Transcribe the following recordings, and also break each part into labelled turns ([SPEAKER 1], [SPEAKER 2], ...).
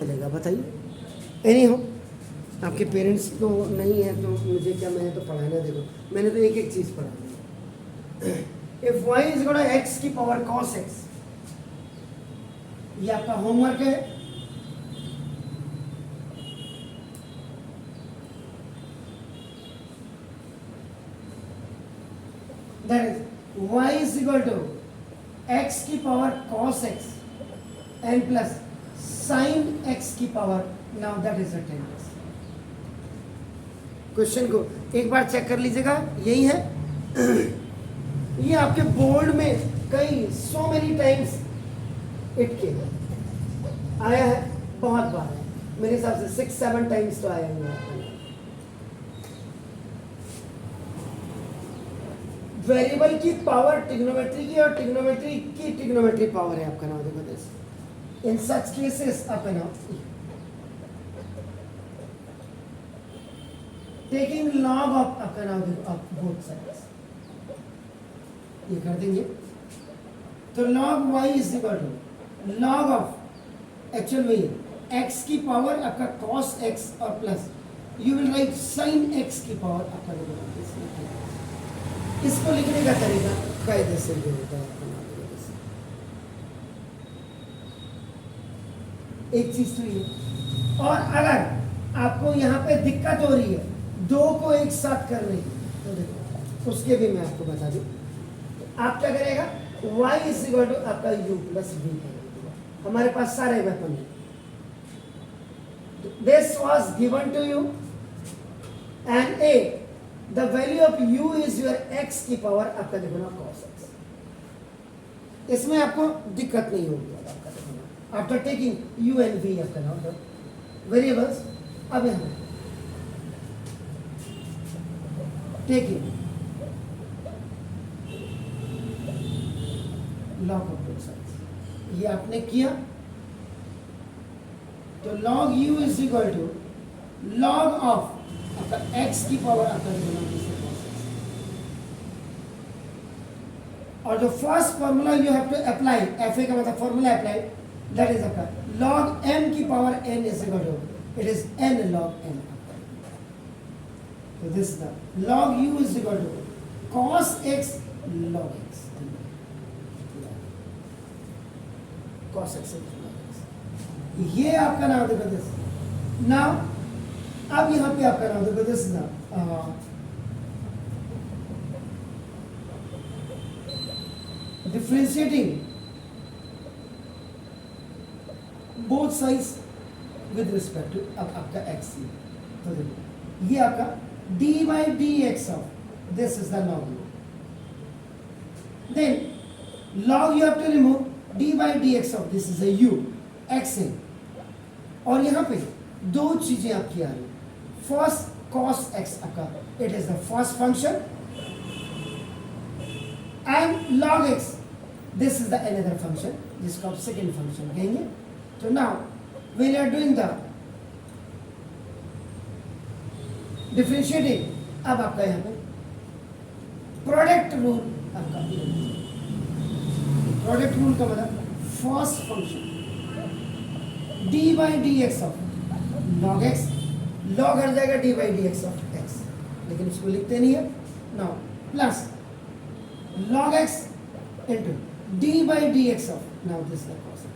[SPEAKER 1] चलेगा, बताइए। एनी हो, आपके पेरेंट्स तो नहीं है तो मुझे क्या, मैं तो पढ़ाना, देखो मैंने तो एक एक चीज़ पढ़ा। If y is equal to x की पावर cos x, ये आपका होमवर्क है। That is y is equal to x की power cos x and plus sin x की power, now that is a 10x। Question को एक बार check कर लीजिएगा, यही है। ये आपके बोर्ड में कई सो मेनी टाइम्स इट के आया है, बहुत बार है, मेरे हिसाब से 6-7 टाइम्स तो आया हुआ है। वेरिएबल की पावर ट्रिग्नोमेट्री की, और ट्रिग्नोमेट्री की ट्रिग्नोमेट्री पावर है आपका, नाम देखो this in such cases up and out taking log of, आपका नाम देखो ऑफ बोथ साइड्स, ये कर देंगे। तो log y is equal to log of, actual में x की पावर आपका cos x और plus you will write sin x की पावर आपका, इसको लिखने का तरीका कायदे से ये होता है। एक चीज तो ये, और अगर आपको यहाँ पे दिक्कत हो रही है दो को एक साथ कर रही है तो देखो उसके भी मैं आपको बता दूं। आप क्या करेगा, y इज इक्वल टू आपका u प्लस v, हमारे पास सारे वेपन हैं। This was given to you and a the value of u is your x की पावर, आपका देखो ना cos x, इसमें आपको दिक्कत नहीं होगी। आपका देखो ना after taking u and v आपका नाम वेरिएबल्स, अब यहाँ taking log of both sides, ये आपने किया तो log u is equal to log of आपका x की पावर आपका और जो first formula you have to apply, F A का मतलब फॉर्मूला अप्लाई, दैट इज आपका log m की power n is equal to it is n log n। So this is the log u is equal to cos x log x, cos x log x, ये आपका नाम देखो this. Now अब यहाँ पे आपका नाम देखो दिस ना, differentiating both sides with respect to अब आपका x, तो देखो ये आपका d by dx of this is the log u. Then log you have to remove d by dx of this is a u x in, और यहाँ पे दो चीजें आपकी आ रही, फर्स्ट cos x आपका it is the first function and log x this is the another function जिसको आप second function कहेंगे। तो now when you are doing the differentiating, अब आपका यहाँ पे प्रोडक्ट रूल आपका, प्रोडक्ट रूल का मतलब first function d by d x of log x, log हट जाएगा d by d x of x, लेकिन उसको लिखते नहीं है। Now plus log x into d by d x of, now this the cos x।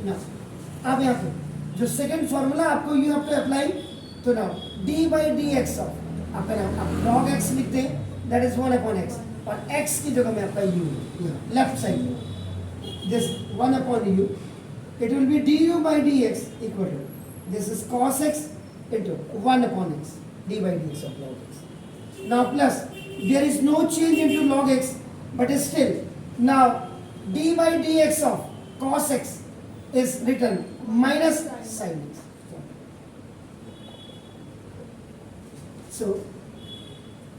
[SPEAKER 1] Now अब यहाँ पे जो सेकंड फॉर्मूला आपको यू हैव टू अप्लाई, तो now d by d x of आपका नाम आप log x लिखते हैं, दैट इज 1/x, और x की जगह में आपका u left side this 1/u, it will be du by dx equal to this is cos x into 1/x d by dx of log x। Now plus there is no change into log x, but still now d by dx of cos x is written minus sin x. So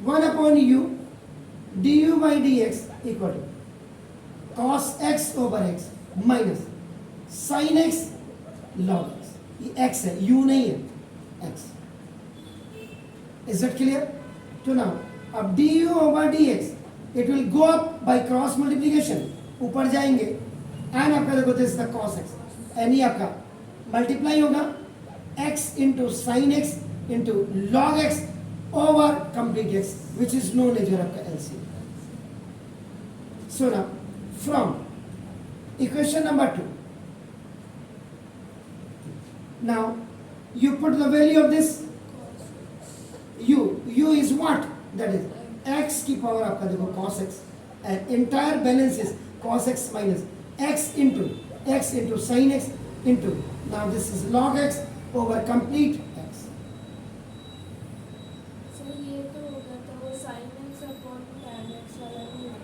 [SPEAKER 1] 1/u du by dx equal to cos x over x minus sin x log x. ये x है, u नहीं है, x. Is that clear? So now अब du over dx it will go up by cross multiplication, ऊपर जाएंगे and आपका देखो this is the cos x. एन ही आपका मल्टीप्लाई होगा x into sine x into log x over complete x which is known as your आपका LCM. So now from equation number 2, now you put the value of this u is what, that is x की power आपका देखो cos x, and entire balance is cos x minus x into sin x into, now this is log x over complete x.
[SPEAKER 2] Sir ये तो होगा तो वो sin x upon tan x वाला भी होगा,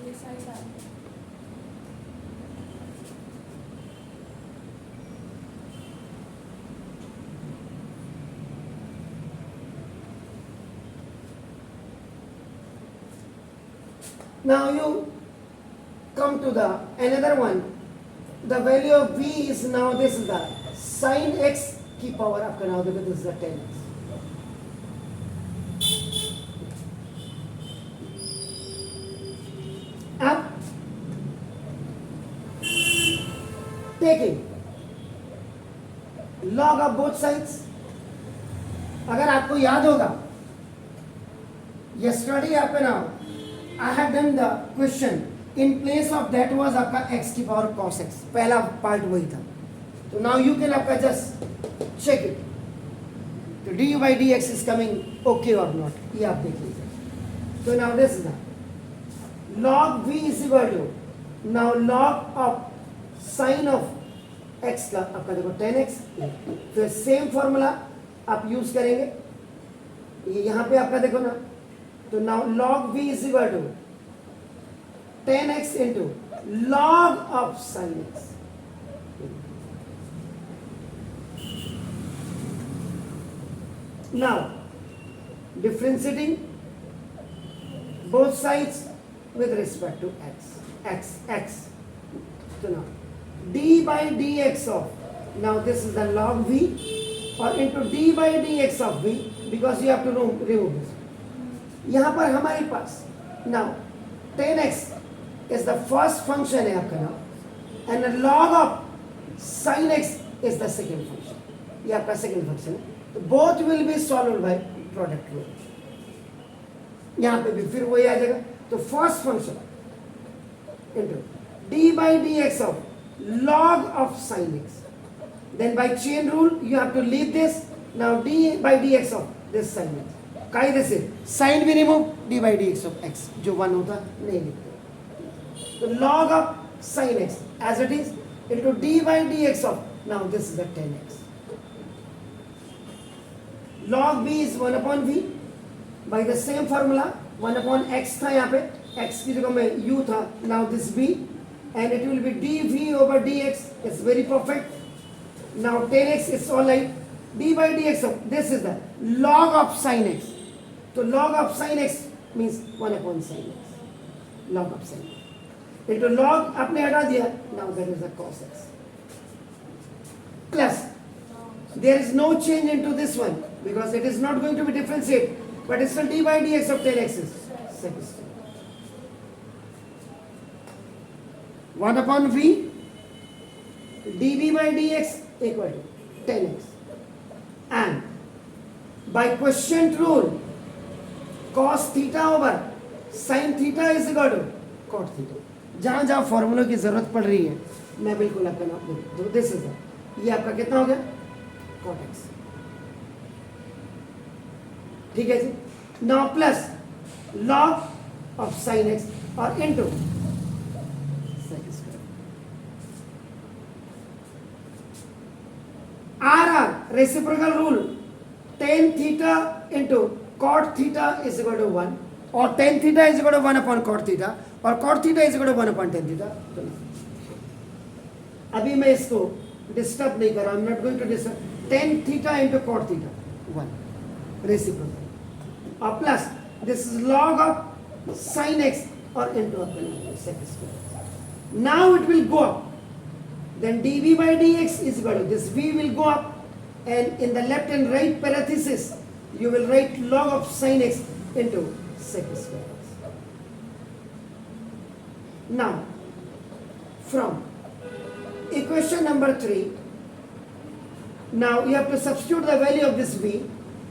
[SPEAKER 2] ये साइड आ गया.
[SPEAKER 1] Now you come to the another one. The value of v is now this is the sin x की पावर आपका now देखो this is the 10x. अब taking log of both sides. अगर आपको याद होगा yesterday आपका now I have done the question in place of that was आपका x की पावर cos x, पहला पार्ट वही था. तो now you can आपका just check it. तो du by dx is coming okay or not, ये आप देख लीजिए. तो now this is the log v is equal to now log of sin of x का आपका देखो 10x. फिर सेम फॉर्मूला आप यूज करेंगे, ये यहाँ पे आपका देखो ना. तो now log v is equal to 10x into log of sin x. Now differentiating both sides with respect to x. So now d by dx of, now this is the log v or into d by dx of v, because you have to remove this. यहाँ पर हमारे पास now 10x is the first function है आपका now, and the log of sin x is the second function. ये आपका second function है. तो both will be solved by product rule. यहाँ पे भी फिर वही आ जाएगा. तो first function into d by dx of log of sin x. Then by chain rule you have to leave this. Now d by dx of this sin x. कायदे से sine भी remove, d by d x of x जो 1 होता नहीं लिखते. तो log of sine x as it is into d by d x of, now this is the 10x. Log v is 1 upon v by the same formula. 1 upon x था यहाँ पे, x की जगह में u था, now this v and it will be dv over dx. It's very perfect. Now 10x is all right. d by dx of this is the log of sin x. तो log of sin x means 1 upon sin x, log of sin x into log आपने हटा दिया, now that is the cos x plus there is no change into this one because it is not going to be differentiated, but it's still d by dx of 10x is sec square. 1 upon v dv by dx equal to 10x, and by quotient rule cos theta over sin theta is equal to cot theta. जहां जहां फॉर्मूलों की जरूरत पड़ रही है मैं बिल्कुल आपका नाम दूँ. दिस इज ये आपका कितना हो गया cot x. ठीक है जी. Now plus log of sin x और into sec square. RR reciprocal rule tan theta into cot theta is equal to 1 और tan theta is equal to 1 upon cot theta और cot theta is equal to 1 upon tan theta. अभी मैं इसको disturb नहीं कर रहा, I'm not going to disturb. tan theta into cot theta 1 reciprocal और plus this is log of sin x और into sec square. Now it will go up. Then dv by dx is equal to this v will go up, and in the left and right parenthesis you will write log of sin x into sec square. Now from Equation number 3. Now you have to substitute the value of this v,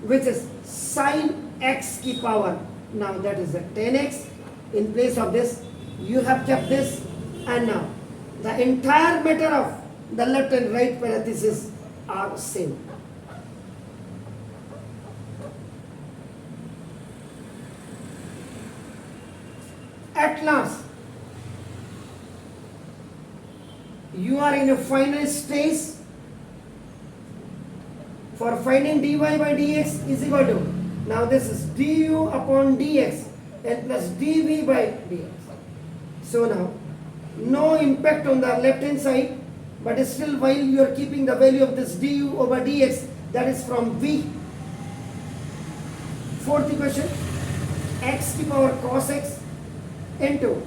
[SPEAKER 1] which is sine x की power. Now that is the 10x. In place of this, you have kept this, and now the entire matter of the left and right parentheses are same. At last, you are in a final stage for finding dy by dx is equal to, now this is du upon dx and plus dv by dx. So now, no impact on the left hand side, but still while you are keeping the value of this du over dx, that is from v. Fourth equation, x की power cos x into,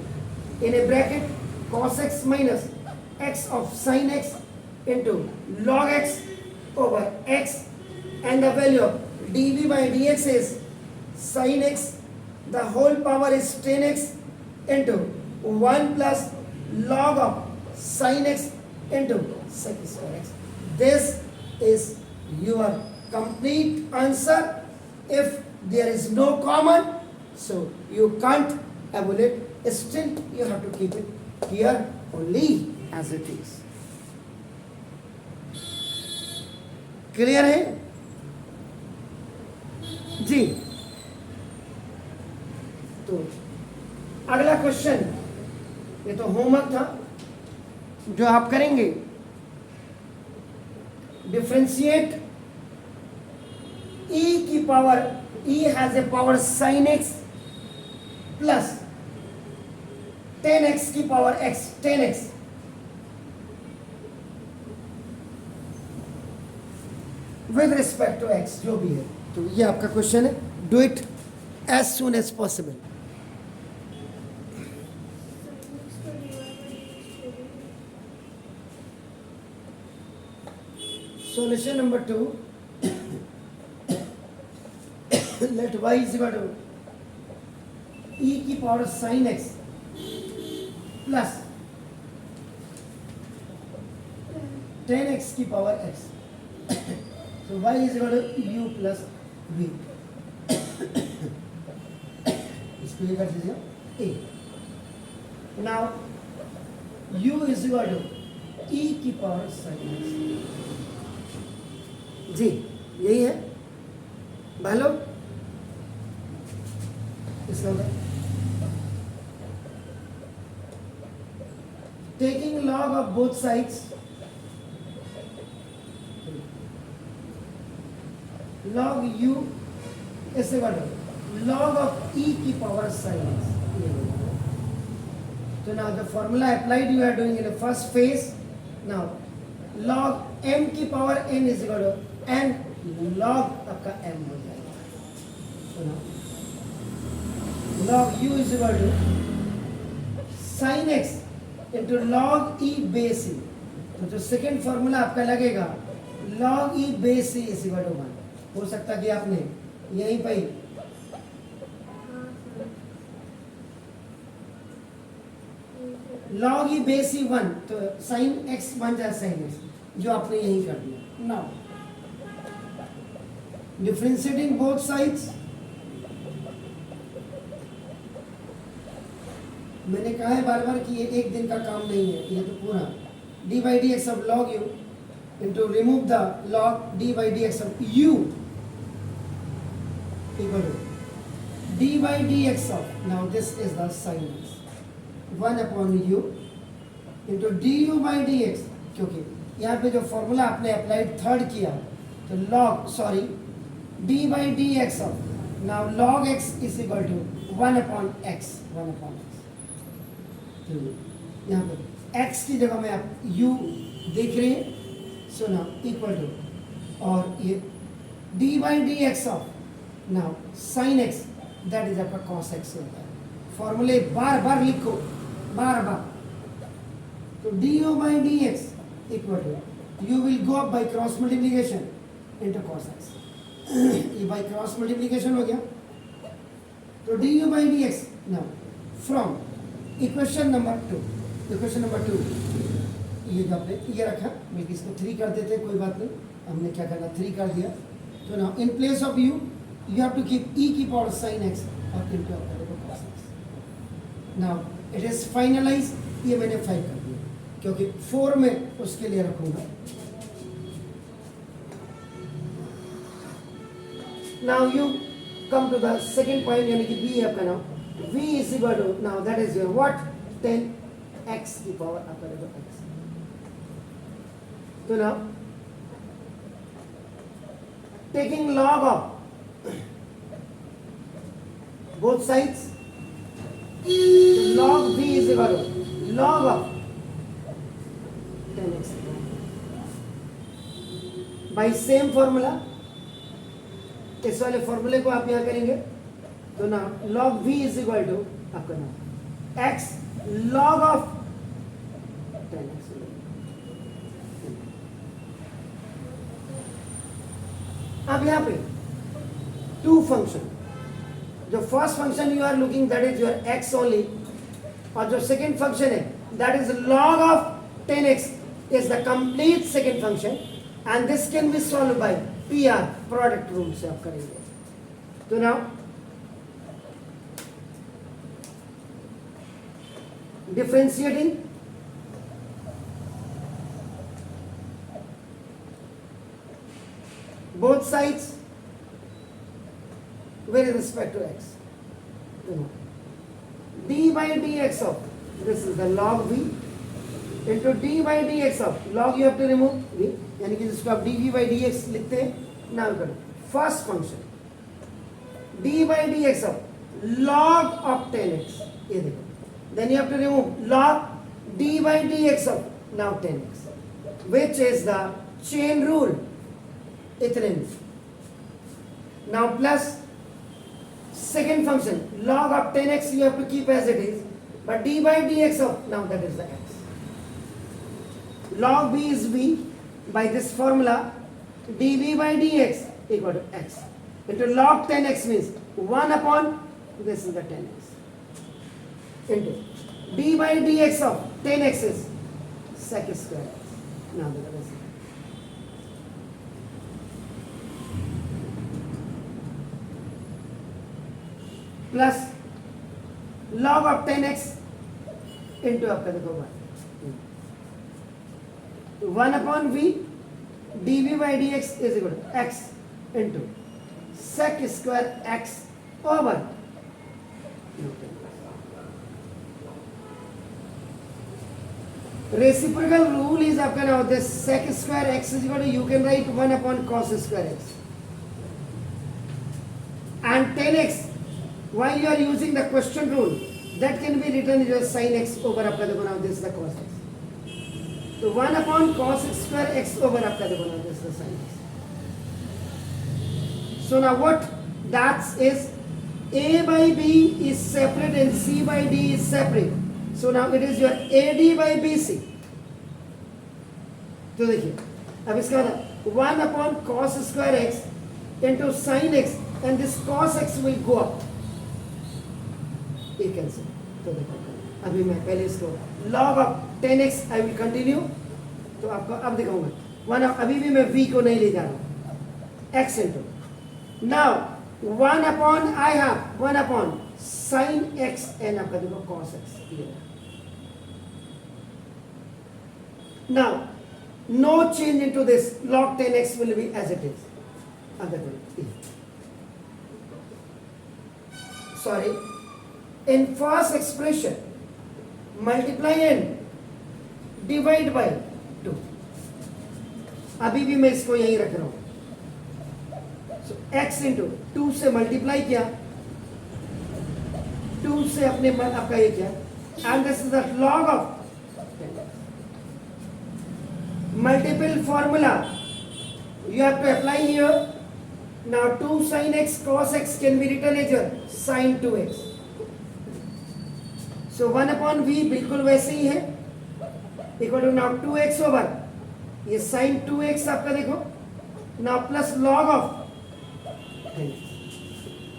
[SPEAKER 1] in a bracket, cos x minus x of sin x into log x over x, and the value of dv by dx is sin x, the whole power is 10x into 1 plus log of sin x into sec square x. This is your complete answer. If there is no common, so you can't evaluate, still you have to keep it here only as it is. Clear है जी? तो अगला question, ये तो homework था जो आप करेंगे. Differentiate e की power, e has a power sin x plus 10x की power x, 10x with respect to x, जो भी है. तो ये आपका क्वेश्चन है. Do it as soon as possible. Solution number 2. Let y is equal to e की power sin x plus 10x की power x. So y is equal to u plus v. इसको ये कर दीजिए a. Now u is equal to e की power sin x. जी यही है भालो. इसका taking log of both sides, log u is equal to log of e की power sin x. So now the formula applied you are doing in the first phase. Now log m की power n is equal to n log आपका m हो जाएगा. So now log u is equal to sin x into log e base e. तो जो second formula आपका लगेगा log e base e is equal to 1. हो सकता कि आपने यहीं पर log e base e 1, तो sin x बन जाए sin x, जो आपने यहीं कर दिया. Now differentiating both sides, मैंने कहा है बार बार कि ये एक दिन का काम नहीं है. ये तो पूरा d by dx of log u into remove the log d by dx of u equal to d by dx of, now this is the sin x, 1 upon u into du by dx. क्योंकि यहाँ पे जो formula आपने applied third किया, तो log d by dx of, now log x is equal to 1 upon x, 1 upon x. तो यहाँ पे x की जगह में आप u देख रहे हैं. सो नाउ इक्वल टू, और ये d by dx of now sin x, that is आपका cos x होता है. फॉर्मूले बार बार लिखो, बार बार. तो du by dx equal to, you will go up by cross multiplication into cos x. ये by क्रॉस मल्टीप्लिकेशन हो गया. तो du by dx now from equation number 2, ये जो आपने ये रखा, बल्कि इसको 3 कर देते, कोई बात नहीं, हमने क्या करना 3 कर दिया। तो now in place of you have to keep e की पावर sin x और इनटू आपका देखो cos x। Now it is finalise, ये मैंने 5 कर दिया क्योंकि 4 में उसके लिए रखूंगा। Now you come to the second point, यानी कि b है आपका। Now v is equal to, now that is your what 10x की पावर आपका देखो x। तो now taking log of both sides, log v is equal to log of 10x by same formula। इस वाले फॉर्मूले को आप यहां करेंगे तो ना log v is equal to आपका ना x log of 10x। अब यहां पे 2 फंक्शन, जो first function you are looking that is your x only, और जो सेकेंड फंक्शन है that is log of 10x is the complete second function, and this can be solve by PR product rule से आप करेंगे। तो now differentiating both sides with respect to x. D by dx of, this is the log v into d by dx of, log you have to remove v, यानी कि जिसको आप dv by dx लिखते हैं। Now करो first function d by dx of log of 10x, ये देखो, then you have to remove log d by dx of now 10x, which is the chain rule, इतने में। now plus second function log of 10x you have to keep as it is, but d by dx of now that is the x, log b is b, by this formula dv by dx equal to x into log 10x means 1 upon this is the 10x into d by dx of 10x is sec square x. Now the rest. Plus log of 10x into आपका देखो 1 upon v dv by dx is equal to x into sec square x over reciprocal rule is आपका now this sec square x is equal to, you can write 1 upon cos square x, and 10x while you are using the question rule that can be written as sin x over आपका देखो now this is the cos x, so 1 upon cos square x over आपका देखो now this is the sin x. So now what that is, a by b is separate and c by d is separate, so now it is your AD by BC. तो देखिए अब इसका 1 upon cos square x into sin x, and this cos x will go up, ये cancel. तो देखो अभी मैं पहले इसको log of 10x I will continue, तो आपको अब दिखाऊंगा 1, अभी भी मैं v को नहीं ले जा रहा हूँ, x into now 1 upon I have 1 upon sin x and आपका देखो cos x, now no change into this, log 10x will be as it is, sorry, in first expression multiply and divide by 2, अभी भी मैं इसको यही रख रहा हूं, so x into 2 से मल्टीप्लाई किया, 2 से अपने आपका ये किया, and this is the log of multiple formula you have to apply here. Now 2 sin x cos x can be written as your sin 2x, so 1 upon v बिल्कुल वैसे ही है, equal to now 2x over ये sin 2x आपका देखो now plus log of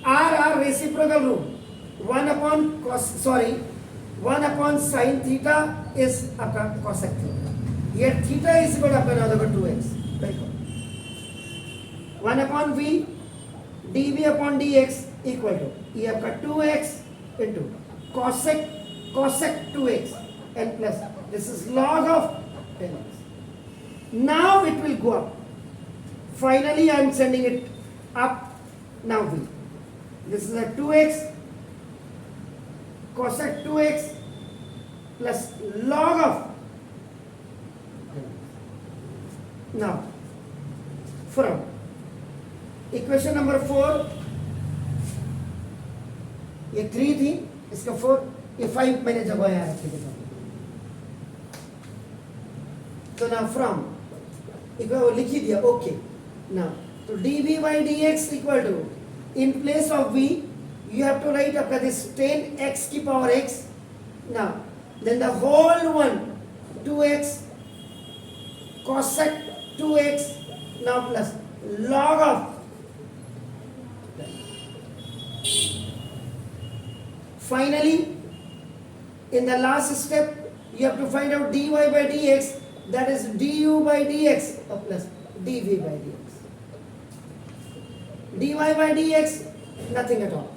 [SPEAKER 1] r reciprocal rule, 1 upon cos, sorry 1 upon sin theta is आपका cosec theta, ये theta is equal आपका नाम होगा 2x, बिल्कुल 1 upon v dv upon dx equal to ये आपका 2x into cosec 2x and plus this is log of 10x. Now it will go up. Finally I am sending it up. Now v, this is a 2x cosec 2x plus log of 10x. Now from equation number 4, ये 3 थी, इसका 4, ये 5 मैंने जगह यहाँ रखी थी. तो now from इक्वल लिख ही दिया, ओके. now तो dv by dx equal to in place of v you have to write आपका this 10x की power x. now then the whole one 2x cosec 2x now plus log of finally in the last step you have to find out dy by dx, that is du by dx plus dv by dx. dy by dx nothing at all.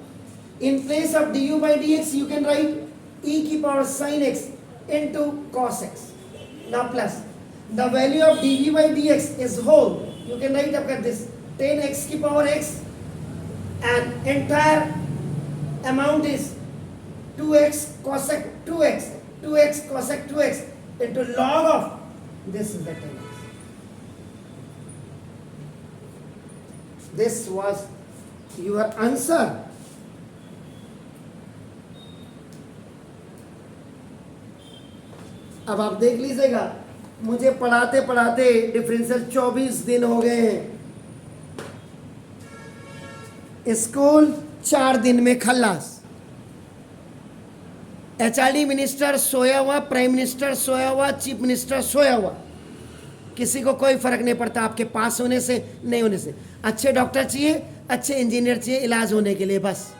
[SPEAKER 1] In place of du by dx you can write e की power sin x into cos x. now plus the value of dv by dx is whole, you can write आपका this 10x की power x and entire amount is 2x cosec 2x 2x cosec 2x into log of this is the 10x. This was your answer. अब आप देख लीजिएगा, मुझे पढ़ाते पढ़ाते differential 24 दिन हो गए हैं. स्कूल 4 दिन में खल्लास. एचआरडी मिनिस्टर सोया हुआ, प्राइम मिनिस्टर सोया हुआ, चीफ मिनिस्टर सोया हुआ. किसी को कोई फर्क नहीं पड़ता आपके पास होने से नहीं होने से. अच्छे डॉक्टर चाहिए, अच्छे इंजीनियर चाहिए इलाज होने के लिए, बस.